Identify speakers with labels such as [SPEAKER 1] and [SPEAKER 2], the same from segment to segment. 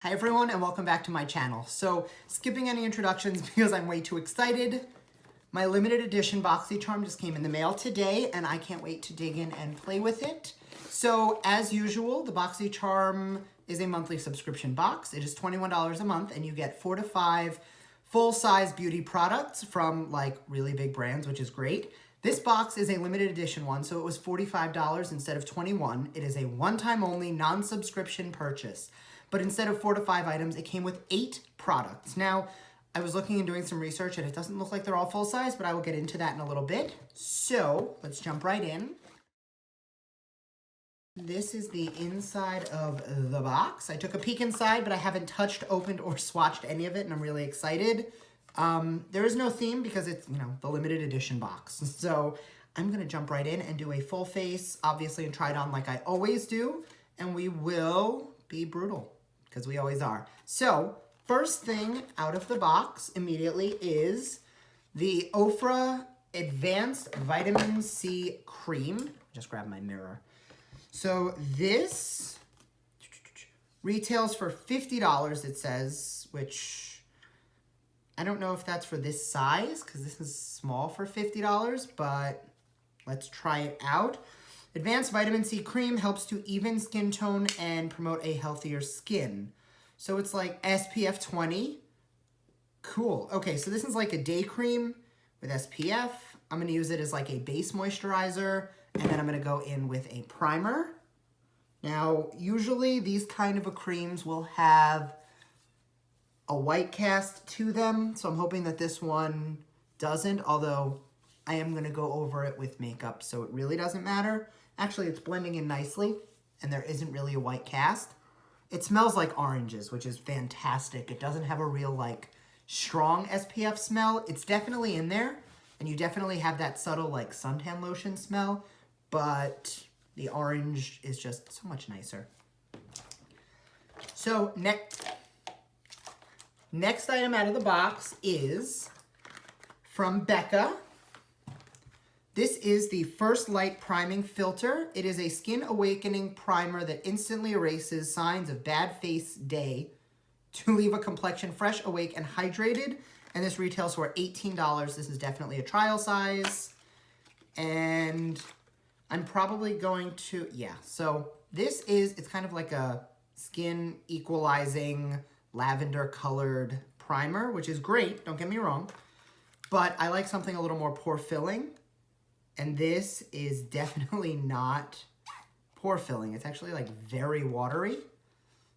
[SPEAKER 1] Hi everyone and welcome back to my channel. So skipping any introductions because I'm way too excited. My limited edition BoxyCharm just came in the mail today and I can't wait to dig in and play with it. So as usual, the BoxyCharm is a monthly subscription box. It is $21 a month and you get 4 to 5 full-size beauty products from like really big brands, which is great. This box is a limited edition one, so it was $45 instead of $21. It is a one-time only non-subscription purchase. But instead of 4 to 5 items, it came with 8 products. Now, I was looking and doing some research and it doesn't look like they're all full size, but I will get into that in a little bit. So let's jump right in. This is the inside of the box. I took a peek inside, but I haven't touched, opened, or swatched any of it, and I'm really excited. There is no theme because it's, the limited edition box. So I'm gonna jump right in and do a full face, obviously, and try it on like I always do. And we will be brutal, because we always are. So first thing out of the box immediately is the Ofra Advanced Vitamin C Cream. Just grab my mirror. So this retails for $50, it says, which I don't know if that's for this size, because this is small for $50, but let's try it out. Advanced Vitamin C Cream helps to even skin tone and promote a healthier skin. So it's like SPF 20. Cool. Okay, so this is like a day cream with SPF. I'm going to use it as like a base moisturizer, and then I'm going to go in with a primer. Now, usually these kind of creams will have a white cast to them, so I'm hoping that this one doesn't, although I am going to go over it with makeup, so it really doesn't matter. Actually, it's blending in nicely, and there isn't really a white cast. It smells like oranges, which is fantastic. It doesn't have a real, like, strong SPF smell. It's definitely in there, and you definitely have that subtle, like, suntan lotion smell, but the orange is just so much nicer. So, next item out of the box is from Becca. This is the First Light Priming Filter. It is a skin awakening primer that instantly erases signs of bad face day to leave a complexion fresh, awake, and hydrated. And this retails for $18. This is definitely a trial size. And I'm probably going to, so this is, it's kind of like a skin equalizing lavender colored primer, which is great, don't get me wrong. But I like something a little more pore filling. And this is definitely not pore filling. It's actually like very watery.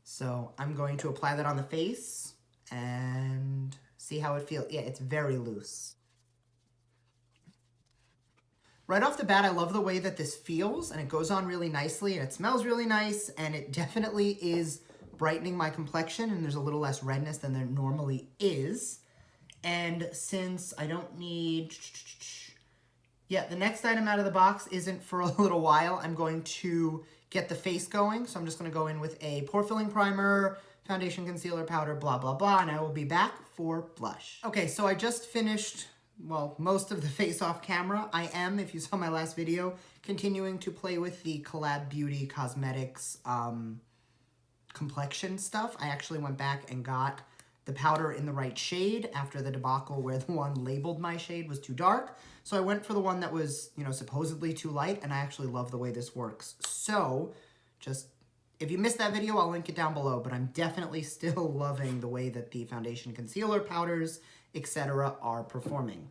[SPEAKER 1] So I'm going to apply that on the face and see how it feels. Yeah, it's very loose. Right off the bat, I love the way that this feels, and it goes on really nicely, and it smells really nice, and it definitely is brightening my complexion, and there's a little less redness than there normally is. And since I don't need... Yeah, the next item out of the box isn't for a little while. I'm going to get the face going. So I'm just going to go in with a pore filling primer, foundation, concealer, powder, blah, blah, blah. And I will be back for blush. Okay, so I just finished, well, most of the face off camera. I am, if you saw my last video, continuing to play with the Col-Lab Beauty Cosmetics complexion stuff. I actually went back and got the powder in the right shade after the debacle where the one labeled my shade was too dark. So I went for the one that was, supposedly too light, and I actually love the way this works. So just, if you missed that video, I'll link it down below, but I'm definitely still loving the way that the foundation, concealer, powders, etc. are performing.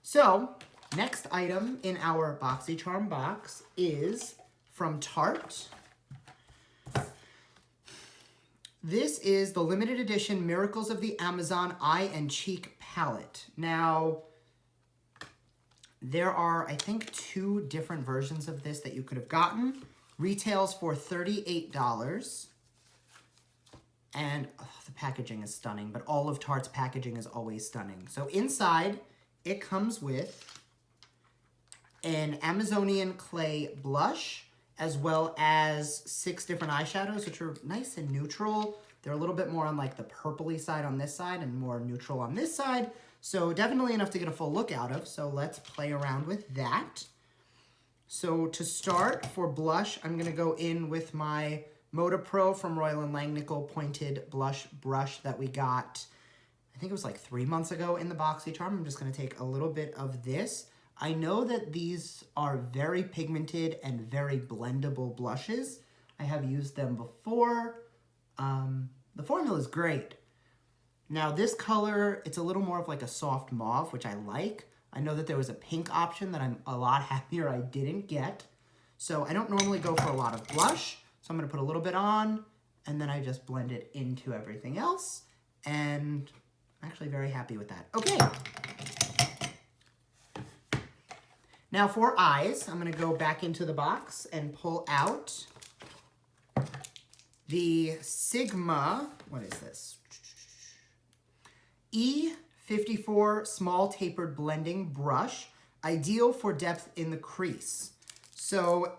[SPEAKER 1] So next item in our BoxyCharm box is from Tarte. This is the limited edition Miracles of the Amazon Eye and Cheek Palette. Now, there are, I think, 2 different versions of this that you could have gotten. Retails for $38. And the packaging is stunning, but all of Tarte's packaging is always stunning. So inside, it comes with an Amazonian clay blush, as well as 6 different eyeshadows, which are nice and neutral. They're a little bit more on like the purpley side on this side and more neutral on this side. So definitely enough to get a full look out of. So let's play around with that. So to start, for blush, I'm gonna go in with my Moda Pro from Royal & Langnickel pointed blush brush that we got, I think it was like 3 months ago in the BoxyCharm. I'm just gonna take a little bit of this. I know that these are very pigmented and very blendable blushes. I have used them before. The formula is great. Now this color, it's a little more of like a soft mauve, which I like. I know that there was a pink option that I'm a lot happier I didn't get. So I don't normally go for a lot of blush. So I'm gonna put a little bit on and then I just blend it into everything else. And I'm actually very happy with that. Okay. Now for eyes, I'm gonna go back into the box and pull out the Sigma, what is this? E54 Small Tapered Blending Brush, ideal for depth in the crease. So,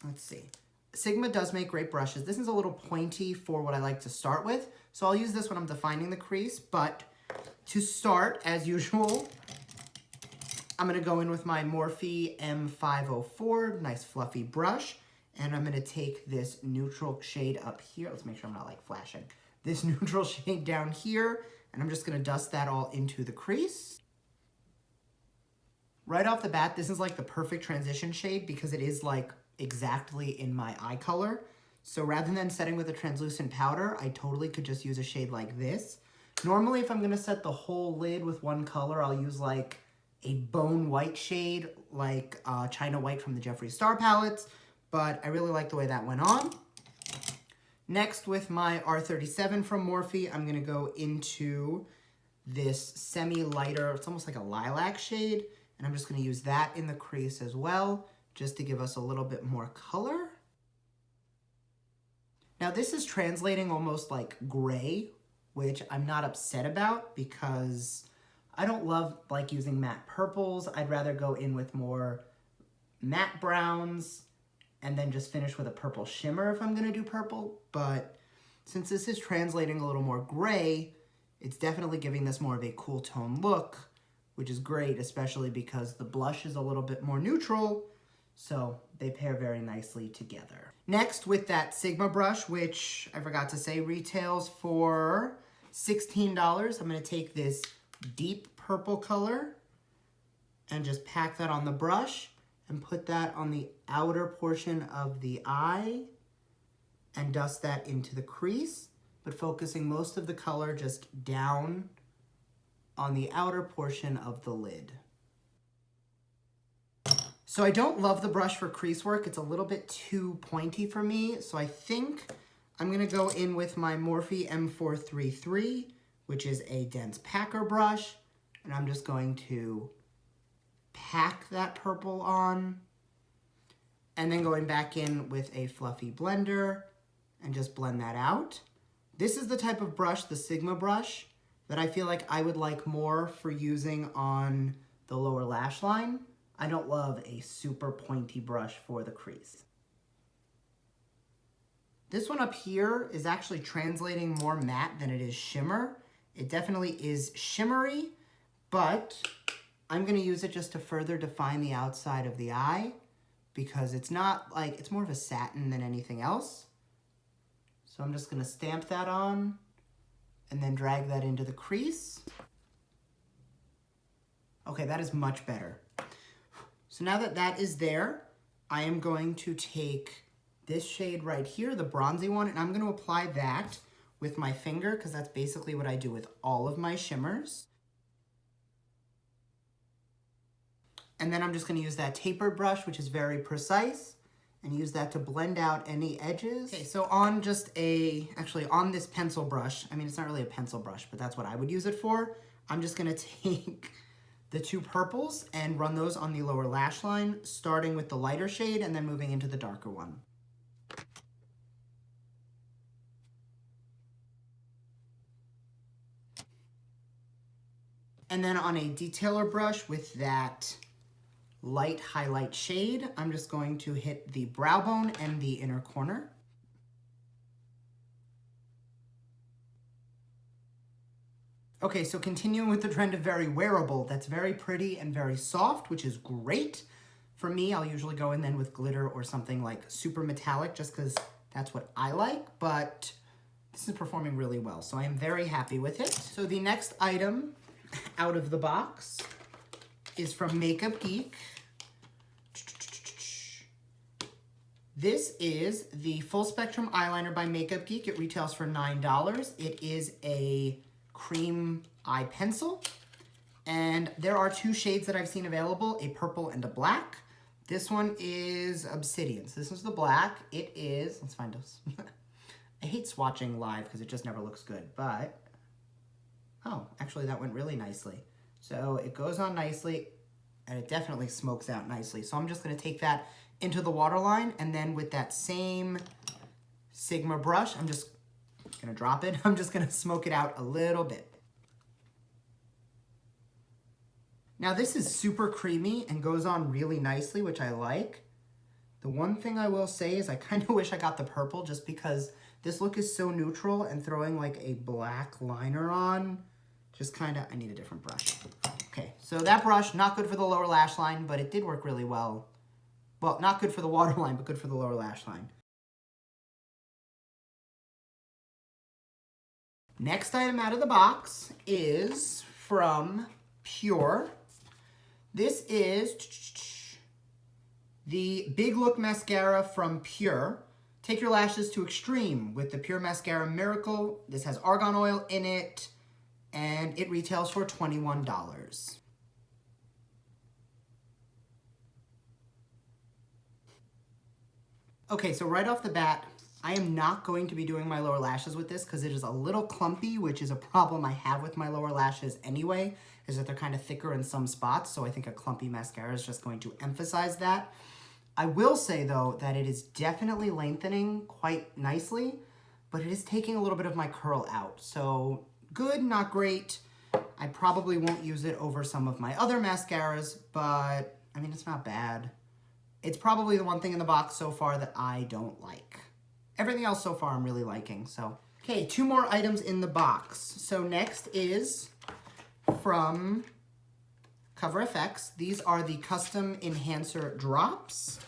[SPEAKER 1] let's see. Sigma does make great brushes. This is a little pointy for what I like to start with. So I'll use this when I'm defining the crease, but to start, as usual, I'm gonna go in with my Morphe M504, nice fluffy brush, and I'm gonna take this neutral shade up here. Let's make sure I'm not like flashing. This neutral shade down here, and I'm just gonna dust that all into the crease. Right off the bat, this is like the perfect transition shade because it is like exactly in my eye color. So rather than setting with a translucent powder, I totally could just use a shade like this. Normally, if I'm gonna set the whole lid with one color, I'll use like a bone white shade, like China White from the Jeffree Star palettes, but I really like the way that went on. Next, with my R37 from Morphe, I'm gonna go into this semi-lighter, it's almost like a lilac shade, and I'm just gonna use that in the crease as well, just to give us a little bit more color. Now this is translating almost like gray, which I'm not upset about because I don't love like using matte purples. I'd rather go in with more matte browns and then just finish with a purple shimmer if I'm gonna do purple. But since this is translating a little more gray, it's definitely giving this more of a cool tone look, which is great, especially because the blush is a little bit more neutral, so they pair very nicely together. Next, with that Sigma brush, which I forgot to say retails for $16, I'm gonna take this deep purple color and just pack that on the brush and put that on the outer portion of the eye and dust that into the crease, but focusing most of the color just down on the outer portion of the lid. So I don't love the brush for crease work. It's a little bit too pointy for me. So I think I'm gonna go in with my Morphe M433, which is a dense packer brush. And I'm just going to pack that purple on. And then going back in with a fluffy blender and just blend that out. This is the type of brush, the Sigma brush, that I feel like I would like more for using on the lower lash line. I don't love a super pointy brush for the crease. This one up here is actually translating more matte than it is shimmer. It definitely is shimmery, but I'm gonna use it just to further define the outside of the eye because it's not like, it's more of a satin than anything else. So I'm just gonna stamp that on and then drag that into the crease. Okay, that is much better. So now that that is there, I am going to take this shade right here, the bronzy one, and I'm gonna apply that with my finger because that's basically what I do with all of my shimmers. And then I'm just gonna use that tapered brush, which is very precise, and use that to blend out any edges. Okay, so on actually on this pencil brush, I mean, it's not really a pencil brush, but that's what I would use it for. I'm just gonna take the two purples and run those on the lower lash line, starting with the lighter shade and then moving into the darker one. And then on a detailer brush with that light highlight shade, I'm just going to hit the brow bone and the inner corner. Okay, so continuing with the trend of very wearable, that's very pretty and very soft, which is great. For me, I'll usually go in then with glitter or something like super metallic just because that's what I like, but this is performing really well, so I am very happy with it. So the next item out of the box is from Makeup Geek. This is the Full Spectrum Eyeliner by Makeup Geek. It retails for $9. It is a cream eye pencil. And there are two shades that I've seen available, a purple and a black. This one is Obsidian. So this is the black. It is, let's find us. I hate swatching live because it just never looks good, but, oh, actually that went really nicely. So it goes on nicely and it definitely smokes out nicely. So I'm just gonna take that into the waterline, and then with that same Sigma brush, I'm just gonna drop it. I'm just gonna smoke it out a little bit. Now this is super creamy and goes on really nicely, which I like. The one thing I will say is I kind of wish I got the purple just because this look is so neutral, and throwing like a black liner on, just kind of, I need a different brush. Okay, so that brush, not good for the lower lash line, but it did work really well. Well, not good for the waterline, but good for the lower lash line. Next item out of the box is from PUR. This is the Big Look Mascara from PUR. Take your lashes to extreme with the PUR Mascara Miracle. This has argan oil in it, and it retails for $21. Okay, so right off the bat, I am not going to be doing my lower lashes with this because it is a little clumpy, which is a problem I have with my lower lashes anyway, is that they're kind of thicker in some spots, so I think a clumpy mascara is just going to emphasize that. I will say, though, that it is definitely lengthening quite nicely, but it is taking a little bit of my curl out. So good, not great. I probably won't use it over some of my other mascaras, but I mean, it's not bad. It's probably the one thing in the box so far that I don't like. Everything else so far I'm really liking, so. Okay, two more items in the box. So next is from Cover FX. These are the Custom Enhancer Drops.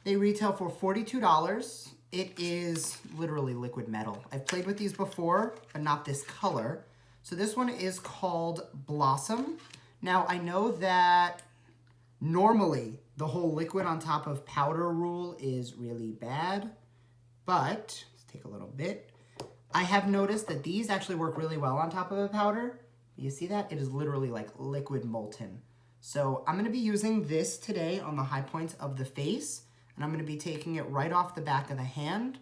[SPEAKER 1] They retail for $42. It is literally liquid metal. I've played with these before, but not this color. So this one is called Blossom. Now I know that normally the whole liquid on top of powder rule is really bad, but let's take a little bit. I have noticed that these actually work really well on top of a powder. You see that? It is literally like liquid molten. So I'm gonna be using this today on the high points of the face, and I'm gonna be taking it right off the back of the hand.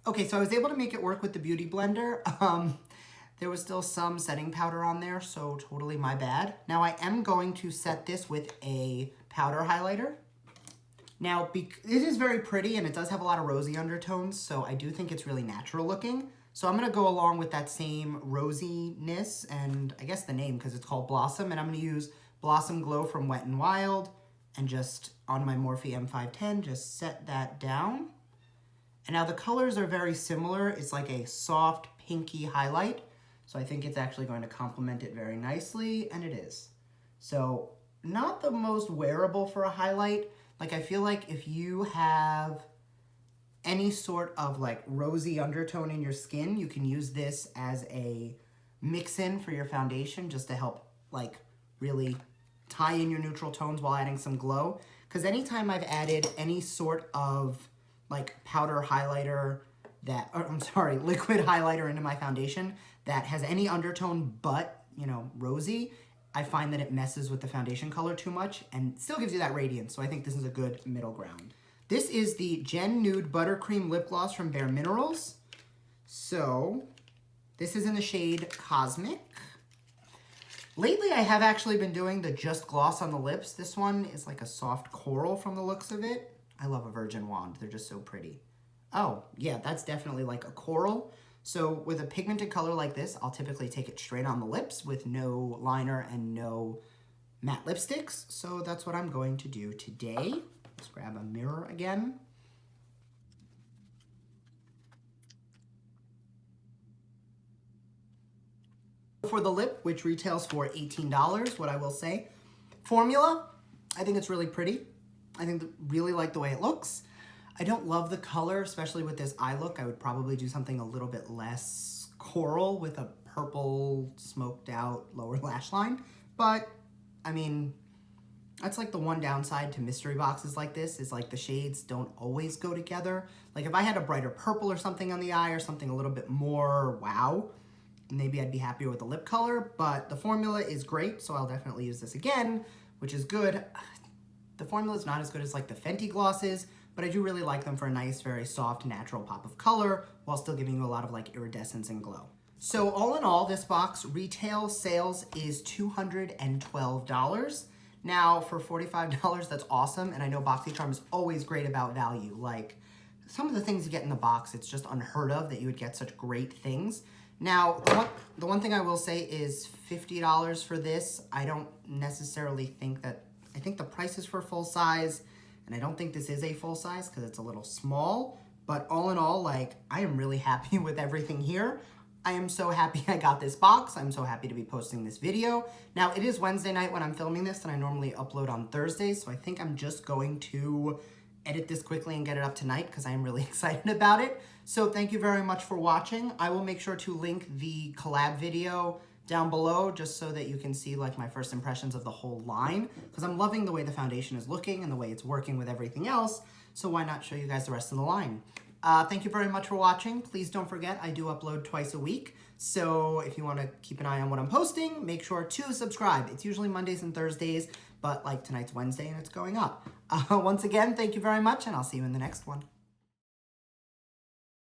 [SPEAKER 1] Okay, so I was able to make it work with the Beauty Blender. There was still some setting powder on there, so totally my bad. Now I am going to set this with a powder highlighter. Now, it is very pretty and it does have a lot of rosy undertones, so I do think it's really natural looking. So I'm gonna go along with that same rosiness and I guess the name because it's called Blossom, and I'm gonna use Blossom Glow from Wet n Wild and just on my Morphe M510, just set that down. And now the colors are very similar. It's like a soft pinky highlight. So I think it's actually going to complement it very nicely, and it is. So not the most wearable for a highlight. Like I feel like if you have any sort of like rosy undertone in your skin, you can use this as a mix-in for your foundation just to help like really tie in your neutral tones while adding some glow. Because anytime I've added any sort of like powder highlighter that, or I'm sorry, liquid highlighter into my foundation that has any undertone but, you know, rosy, I find that it messes with the foundation color too much and still gives you that radiance. So I think this is a good middle ground. This is the Gen Nude Buttercream Lip Gloss from Bare Minerals. So this is in the shade Cosmic. Lately, I have actually been doing the Just Gloss on the lips. This one is like a soft coral from the looks of it. I love a virgin wand. They're just so pretty. Oh, yeah, that's definitely like a coral. So with a pigmented color like this, I'll typically take it straight on the lips with no liner and no matte lipsticks. So that's what I'm going to do today. Let's grab a mirror again. For the lip, which retails for $18, what I will say Formula, I think it's really pretty. Really like the way it looks. I don't love the color, especially with this eye look. I would probably do something a little bit less coral with a purple smoked out lower lash line. But, I mean, that's like the one downside to mystery boxes like this, is like the shades don't always go together. Like if I had a brighter purple or something on the eye, or something a little bit more wow, maybe I'd be happier with the lip color. But the formula is great, so I'll definitely use this again, which is good. The formula is not as good as like the Fenty glosses, but I do really like them for a nice, very soft, natural pop of color while still giving you a lot of like iridescence and glow. So all in all, this box retail sales is $212. Now for $45, that's awesome. And I know BoxyCharm is always great about value. Like some of the things you get in the box, it's just unheard of that you would get such great things. Now, the one thing I will say is $50 for this. I don't necessarily think that, I think the price is for full size, and I don't think this is a full size because it's a little small. But all in all, like, I am really happy with everything here. I am so happy I got this box. I'm so happy to be posting this video. Now, it is Wednesday night when I'm filming this, and I normally upload on Thursdays, so I think I'm just going to edit this quickly and get it up tonight because I am really excited about it. So thank you very much for watching. I will make sure to link the collab video down below just so that you can see like my first impressions of the whole line, because I'm loving the way the foundation is looking and the way it's working with everything else. So why not show you guys the rest of the line? Thank you very much for watching. Please don't forget, I do upload twice a week. So if you want to keep an eye on what I'm posting, make sure to subscribe. It's usually Mondays and Thursdays, but like tonight's Wednesday and it's going up. Once again, thank you very much, and I'll see you in the next one.